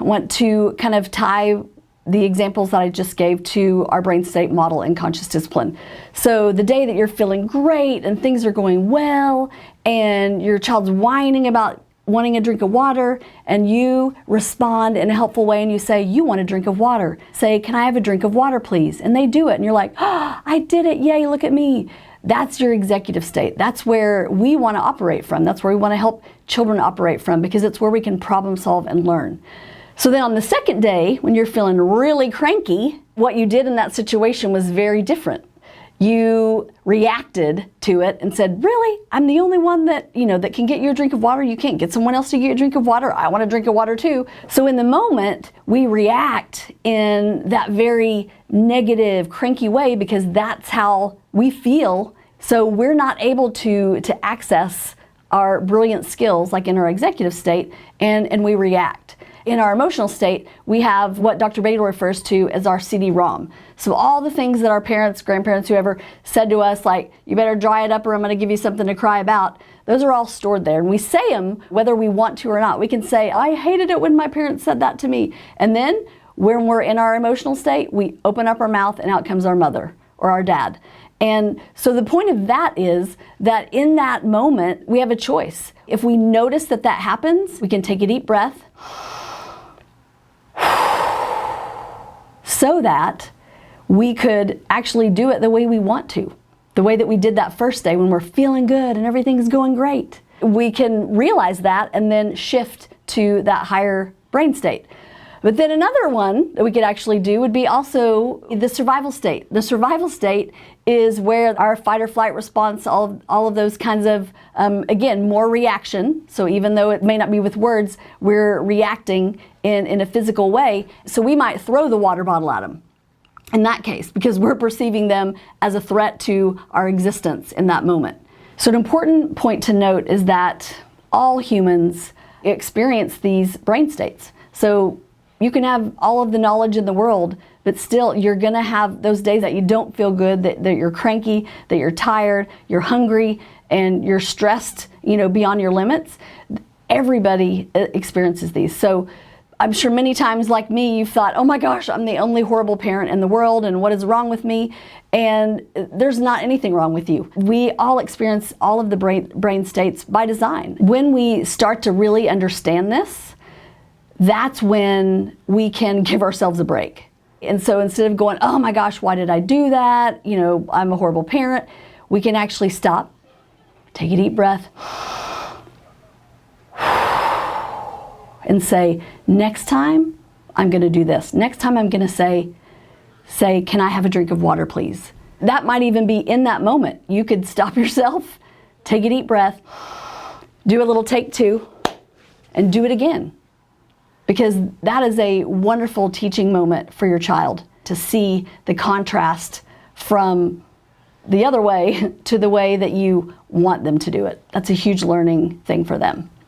want to kind of tie the examples that I just gave to our brain state model in conscious discipline. So the day that you're feeling great and things are going well and your child's whining about wanting a drink of water, and you respond in a helpful way and you say, you want a drink of water. Say, can I have a drink of water, please? And they do it and you're like, oh, I did it, yay, look at me. That's your executive state. That's where we want to operate from. That's where we want to help children operate from, because it's where we can problem solve and learn. So then on the second day, when you're feeling really cranky, what you did in that situation was very different. You reacted to it and said, really? I'm the only one that, that can get you a drink of water? You can't get someone else to get you a drink of water? I want a drink of water too. So in the moment, we react in that very negative, cranky way because that's how we feel. So we're not able to access our brilliant skills like in our executive state, and we react. In our emotional state, we have what Dr. Badel refers to as our CD-ROM. So all the things that our parents, grandparents, whoever said to us, like, you better dry it up or I'm going to give you something to cry about, those are all stored there. And we say them whether we want to or not. We can say, I hated it when my parents said that to me. And then when we're in our emotional state, we open up our mouth and out comes our mother or our dad. And so the point of that is that in that moment, we have a choice. If we notice that that happens, we can take a deep breath so that we could actually do it the way we want to, the way that we did that first day when we're feeling good and everything's going great. We can realize that and then shift to that higher brain state. But then another one that we could actually do would be also the survival state. The survival state is where our fight or flight response, all of those kinds of, again, more reaction. So even though it may not be with words, we're reacting in a physical way. So we might throw the water bottle at them in that case, because we're perceiving them as a threat to our existence in that moment. So an important point to note is that all humans experience these brain states. So you can have all of the knowledge in the world, but still you're going to have those days that you don't feel good, that you're cranky, that you're tired, you're hungry, and you're stressed, beyond your limits. Everybody experiences these. So I'm sure many times, like me, you've thought, oh my gosh, I'm the only horrible parent in the world, and what is wrong with me? And there's not anything wrong with you. We all experience all of the brain states by design. When we start to really understand this, that's when we can give ourselves a break. And so instead of going, oh my gosh, why did I do that? I'm a horrible parent. We can actually stop, take a deep breath, and say, next time I'm going to do this. Next time I'm going to say, can I have a drink of water, please? That might even be in that moment. You could stop yourself, take a deep breath, do a little take two, and do it again. Because that is a wonderful teaching moment for your child, to see the contrast from the other way to the way that you want them to do it. That's a huge learning thing for them.